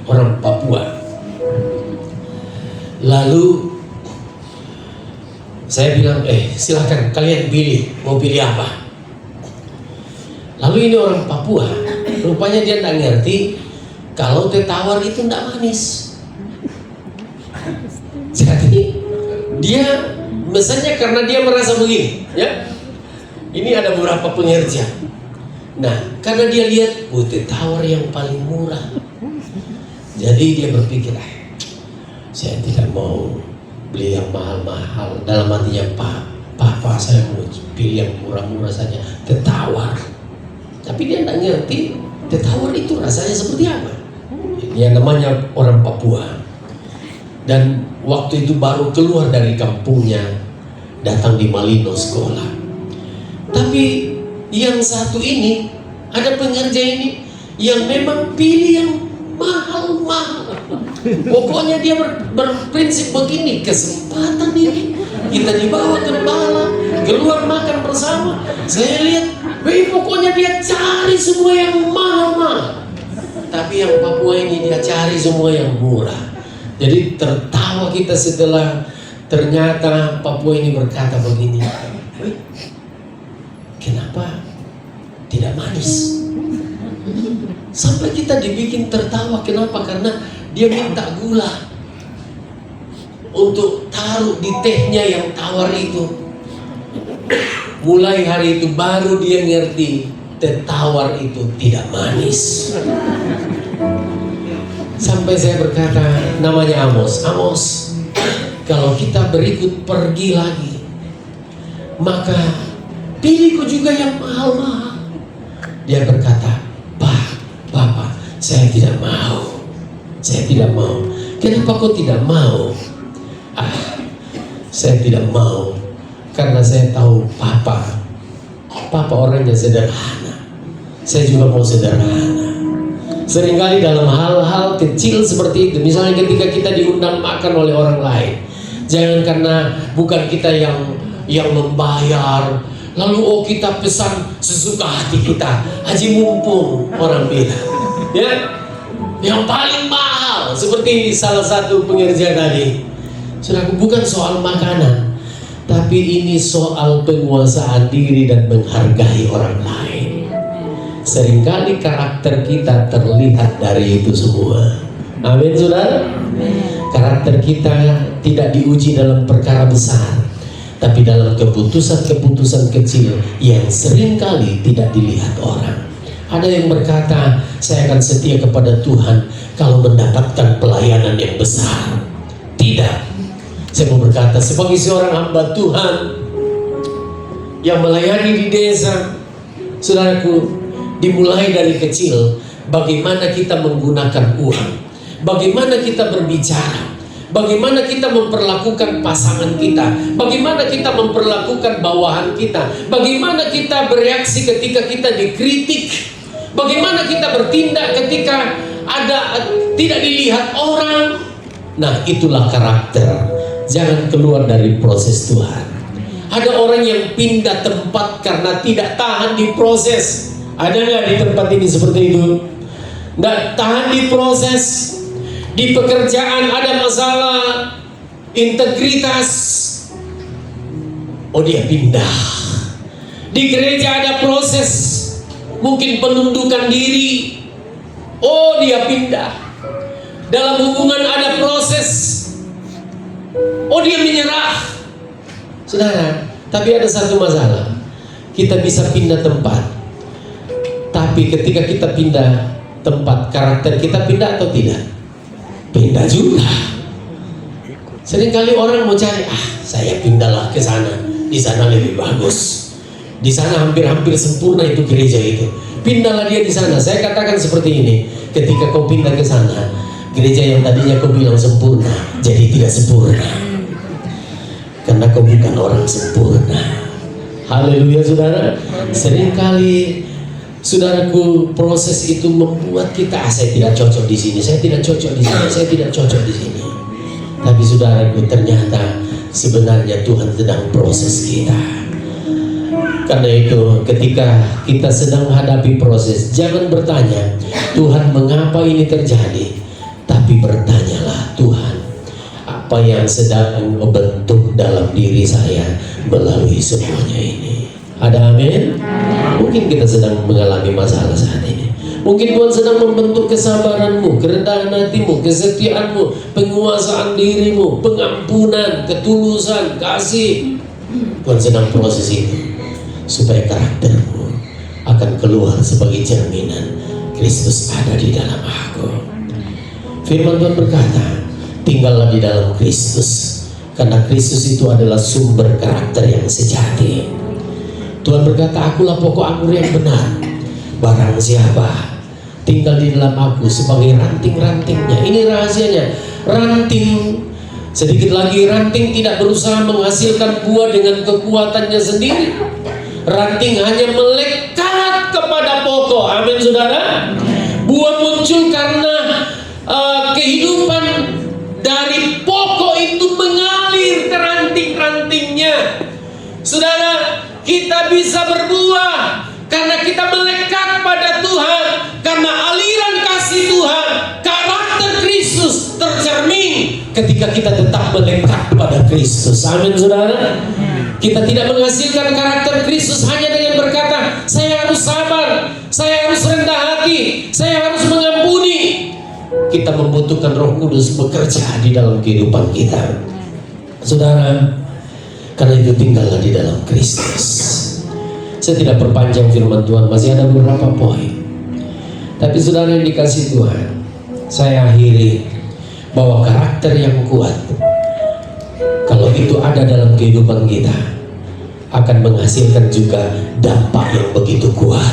Orang Papua. Lalu saya bilang, silakan kalian pilih, mau pilih apa? Lalu ini orang Papua, rupanya dia tidak ngerti kalau teh tawar itu tidak manis. Jadi dia Misalnya karena dia merasa begini, ya. Ini ada beberapa pengerja. Nah, karena dia lihat tawar yang paling murah, jadi dia berpikir, saya tidak mau beli yang mahal-mahal. Dalam hatinya, Papa saya mau pilih yang murah-murah saja, tawar. Tapi dia tidak ngerti tawar itu rasanya seperti apa. Dia namanya orang Papua. Dan waktu itu baru keluar dari kampungnya, datang di Malino sekolah. Tapi yang satu ini, ada pengerja ini yang memang pilih yang mahal-mahal. Pokoknya dia berprinsip begini, kesempatan ini kita dibawa ke bala, keluar makan bersama. Saya lihat, pokoknya dia cari semua yang mahal-mahal. Tapi yang Papua ini dia cari semua yang murah. Jadi tertawa kita setelah ternyata Papua ini berkata begini, kenapa tidak manis? Sampai kita dibikin tertawa. Kenapa? Karena dia minta gula untuk taruh di tehnya yang tawar itu. Mulai hari itu baru dia ngerti teh tawar itu tidak manis. Sampai saya berkata, namanya Amos, kalau kita berikut pergi lagi, maka pilih kau juga yang mahal-mahal. Dia berkata, Bapak, saya tidak mau. Kenapa kau tidak mau? Saya tidak mau karena saya tahu Papa orangnya sederhana. Saya juga mau sederhana. Seringkali dalam hal-hal kecil seperti itu, misalnya ketika kita diundang makan oleh orang lain, jangan karena bukan kita yang membayar, lalu kita pesan sesuka hati kita, haji mumpung orang bilang, ya, yang paling mahal seperti salah satu pengerja tadi. Saudaraku, bukan soal makanan, tapi ini soal penguasaan diri dan menghargai orang lain. Seringkali karakter kita terlihat dari itu semua. Amin, saudara. Karakter kita tidak diuji dalam perkara besar, tapi dalam keputusan-keputusan kecil yang seringkali tidak dilihat orang. Ada yang berkata, saya akan setia kepada Tuhan kalau mendapatkan pelayanan yang besar. Tidak. Saya mau berkata, sebagai seorang hamba Tuhan yang melayani di desa, saudaraku, dimulai dari kecil, bagaimana kita menggunakan uang, bagaimana kita berbicara, bagaimana kita memperlakukan pasangan kita, bagaimana kita memperlakukan bawahan kita, bagaimana kita bereaksi ketika kita dikritik, bagaimana kita bertindak ketika tidak dilihat orang. Nah, itulah karakter. Jangan keluar dari proses Tuhan. Ada orang yang pindah tempat karena tidak tahan di proses. Ada nggak di tempat ini seperti itu? Nggak tahan di proses. Di pekerjaan ada masalah integritas, oh dia pindah. Di gereja ada proses, mungkin penundukan diri, oh dia pindah. Dalam hubungan ada proses, oh dia menyerah. Saudara, tapi ada satu masalah, kita bisa pindah tempat, tapi ketika kita pindah tempat, karakter kita pindah atau tidak? Pindah juga. Seringkali orang mau cari, saya pindahlah ke sana, di sana lebih bagus, di sana hampir-hampir sempurna itu gereja itu. Pindahlah dia di sana. Saya katakan seperti ini, ketika kau pindah ke sana, gereja yang tadinya kau bilang sempurna, jadi tidak sempurna, karena kau bukan orang sempurna. Haleluya, saudara. Seringkali, saudaraku, proses itu membuat kita, saya tidak cocok di sini, saya tidak cocok di sini, saya tidak cocok di sini. Tapi saudaraku, ternyata sebenarnya Tuhan sedang proses kita. Karena itu, ketika kita sedang menghadapi proses, jangan bertanya, Tuhan mengapa ini terjadi? Tapi bertanyalah, Tuhan, apa yang sedang membentuk dalam diri saya melalui semuanya ini? Ada amin? Mungkin kita sedang mengalami masalah saat ini. Mungkin Tuhan sedang membentuk kesabaranmu, kerendahan hatimu, kesetiaanmu, penguasaan dirimu, pengampunan, ketulusan, kasih. Tuhan sedang proses itu supaya karaktermu akan keluar sebagai cerminan Kristus ada di dalam aku. Firman Tuhan berkata, tinggallah di dalam Kristus, karena Kristus itu adalah sumber karakter yang sejati. Tuhan berkata, akulah pokok anggur yang benar. Barang siapa tinggal di dalam aku sebagai ranting-rantingnya. Ini rahasianya. Ranting, sedikit lagi ranting tidak berusaha menghasilkan buah dengan kekuatannya sendiri. Ranting hanya melekat kepada pokok. Amin saudara. Buah muncul karena kehidupan dari pokok itu mengalir ke ranting-rantingnya. Saudara, kita bisa berbuah karena kita melekat pada Tuhan, karena aliran kasih Tuhan, karakter Kristus tercermin ketika kita tetap melekat pada Kristus. Amin saudara. Kita tidak menghasilkan karakter Kristus hanya dengan berkata, saya harus sabar, saya harus rendah hati, saya harus mengampuni. Kita membutuhkan Roh Kudus bekerja di dalam kehidupan kita. Saudara, karena itu tinggallah di dalam Kristus. Saya tidak perpanjang firman Tuhan, masih ada beberapa poin. Tapi saudara yang dikasih Tuhan, saya akhiri bahwa karakter yang kuat, kalau itu ada dalam kehidupan kita, akan menghasilkan juga dampak yang begitu kuat.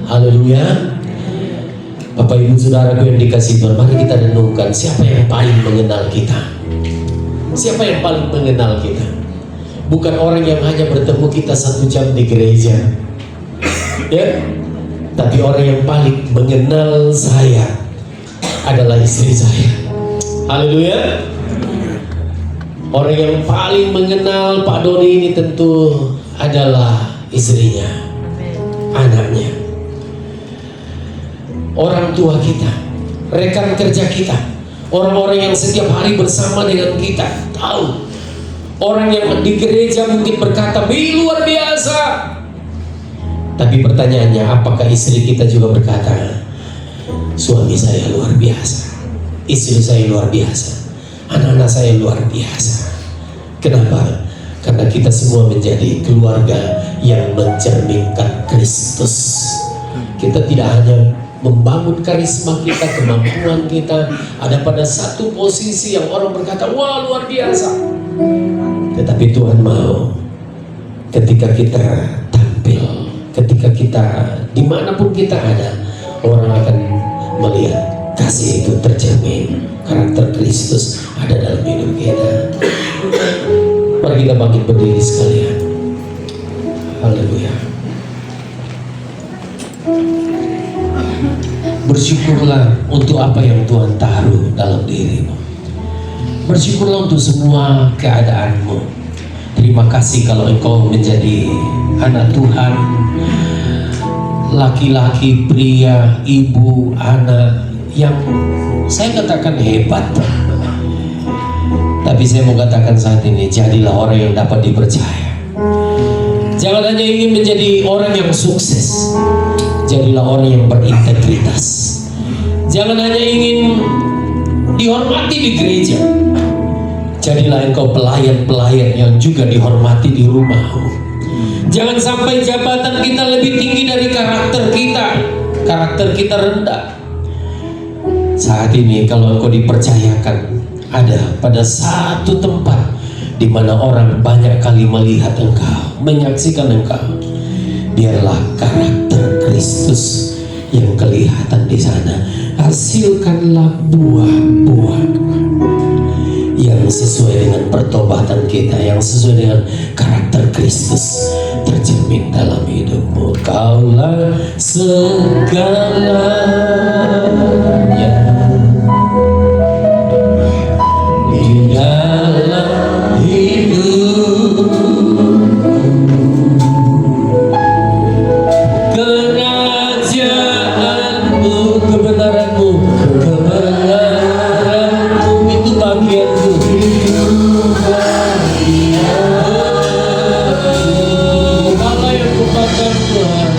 Haleluya. Bapak ibu saudaraku yang dikasih Tuhan, mari kita renungkan siapa yang paling mengenal kita. Siapa yang paling mengenal kita? Bukan orang yang hanya bertemu kita 1 jam di gereja, ya, tapi orang yang paling mengenal saya adalah istri saya. Haleluya. Orang yang paling mengenal Pak Doni ini tentu adalah istrinya, anaknya, orang tua kita, rekan kerja kita, orang-orang yang setiap hari bersama dengan kita. Tahu, orang yang di gereja mungkin berkata, "Bi, luar biasa." Tapi pertanyaannya, apakah istri kita juga berkata, "Suami saya luar biasa, istri saya luar biasa, anak-anak saya luar biasa"? Kenapa? Karena kita semua menjadi keluarga yang mencerminkan Kristus. Kita tidak hanya membangun karisma kita, kemampuan kita ada pada satu posisi yang orang berkata, "Wah, luar biasa." Tetapi Tuhan mau ketika kita tampil, ketika kita dimanapun kita ada, orang akan melihat kasih itu tercermin, karakter Kristus ada dalam hidup kita. Mari kita bangkit berdiri sekalian. Haleluya. Bersyukurlah untuk apa yang Tuhan taruh dalam dirimu. Bersyukurlah untuk semua keadaanmu. Terima kasih kalau engkau menjadi anak Tuhan, laki-laki, pria, ibu, anak yang saya katakan hebat. Tapi saya mau katakan saat ini, jadilah orang yang dapat dipercaya. Jangan hanya ingin menjadi orang yang sukses, jadilah orang yang berintegritas. Jangan hanya ingin dihormati di gereja, jadilah engkau pelayan-pelayan yang juga dihormati di rumahmu. Jangan sampai jabatan kita lebih tinggi dari karakter kita rendah. Saat ini kalau engkau dipercayakan ada pada satu tempat di mana orang banyak kali melihat engkau, menyaksikan engkau, biarlah karakter Kristus yang kelihatan di sana. Hasilkanlah buah-buah yang sesuai dengan pertobatan kita, yang sesuai dengan karakter Kristus tercermin dalam hidupmu. Kaulah segalanya di dalam hidup, kerajaanmu, kebenaranmu itu bagianku. Kaulah yang kupandang Tuhan,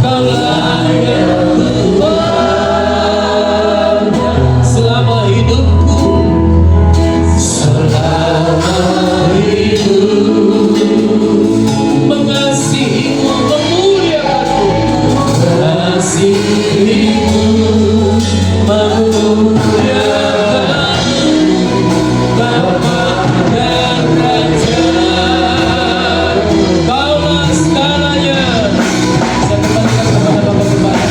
kaulah yang kupandang. mengasihimu, memuliakanmu, kasihmu memuliakanmu, Bapa dan Raja. Kaulah segalanya. Saya kembalikan kepada Bapak Gembala.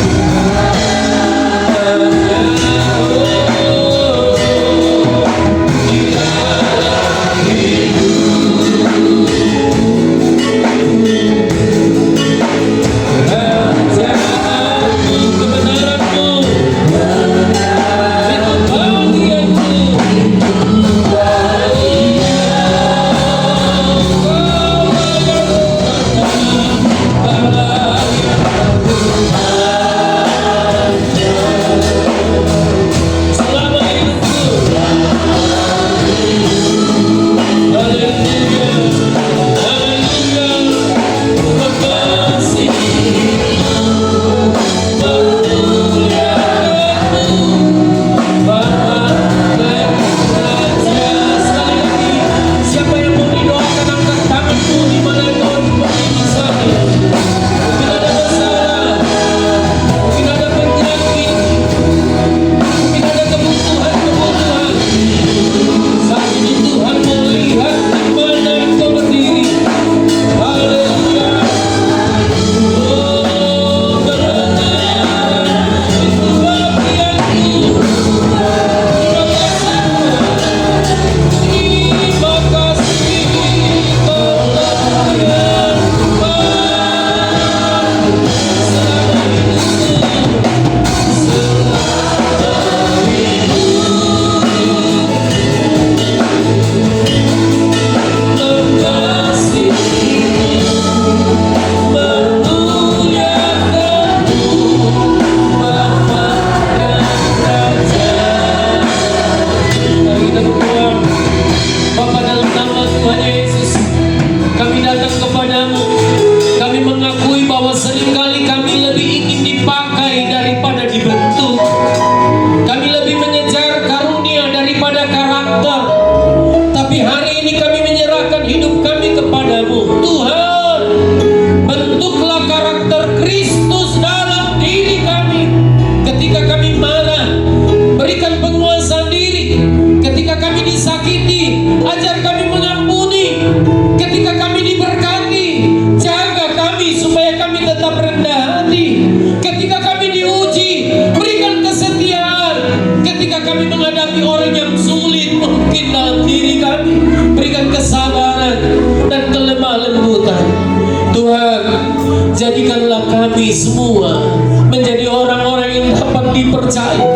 Jadikanlah kami semua menjadi orang-orang yang dapat dipercaya.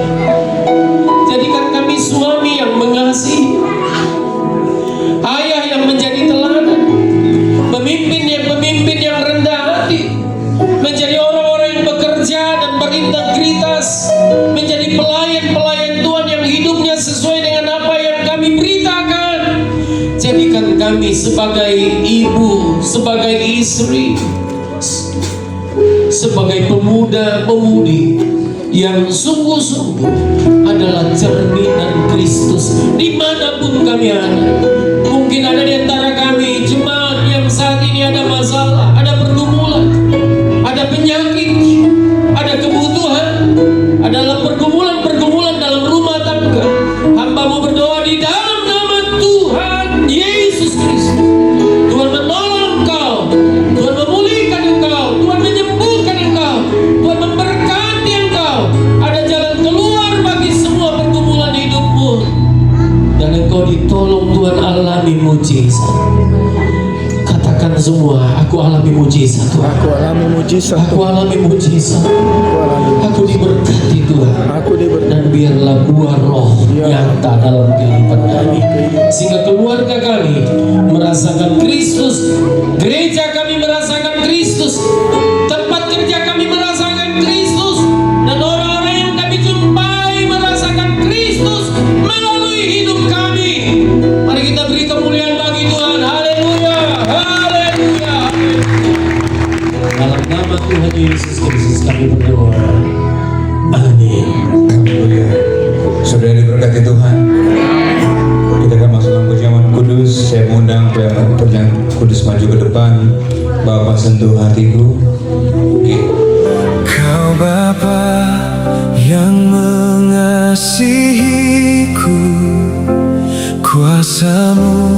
Jadikan kami suami yang mengasihi, ayah yang menjadi teladan, pemimpin yang rendah hati, menjadi orang-orang yang bekerja dan berintegritas, menjadi pelayan-pelayan Tuhan yang hidupnya sesuai dengan apa yang kami beritakan. Jadikan kami sebagai ibu, sebagai istri, sebagai pemuda-pemudi yang sungguh-sungguh adalah cerminan Kristus dimanapun kami ada. Mungkin ada di antara kami jemaat yang saat ini ada masalah, ada pergumulan, ada penyakit, ada kebutuhan, adalah pergumulan dalam rumah tangga. Hamba-Mu berdoa di dalam nama Tuhan Yesus Kristus. Tuhan menolong engkau, Tuhan memulihkan engkau, Tuhan menyembuhkan engkau, Tuhan memberkati engkau. Ada jalan keluar bagi semua pergumulan hidupmu, dan engkau ditolong. Tuhan alami mujizat. Katakan semua, aku alami mujizat Tuhan. Aku alami mujizat Aku Tuhan. alami mujizat. Aku diberkati Tuhan. Aku diberkati. Dan biarlah buah roh nyata dalam kehidupan kami, sehingga keluarga kami merasakan Kristus, gereja kami merasakan Kristus, tempat kerja kami merasakan Kristus, dan orang-orang yang kami jumpai merasakan Kristus melalui hidup kami. Mari kita beri kemuliaan bagi Tuhan. Haleluya, haleluya. Dalam nama Tuhan Yesus Kristus kami berdoa. Amin. Alhamdulillah. Saudara diberkati Tuhan. Kita akan masuk dalam perjamuan kudus. Kudus, saya mengundang Pelayan Kudus maju ke depan. Bapak sentuh hatiku. Oke. Kau Bapa yang mengasihiku, kuasa-Mu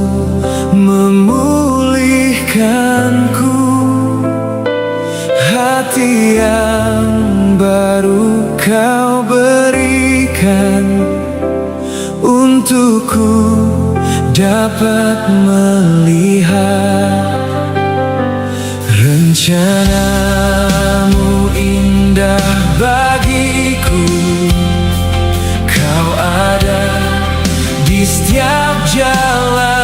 memulihkanku, hati yang baru Kau berikan untukku dapat melihat rencana-Mu indah bagiku. Kau ada di setiap jalan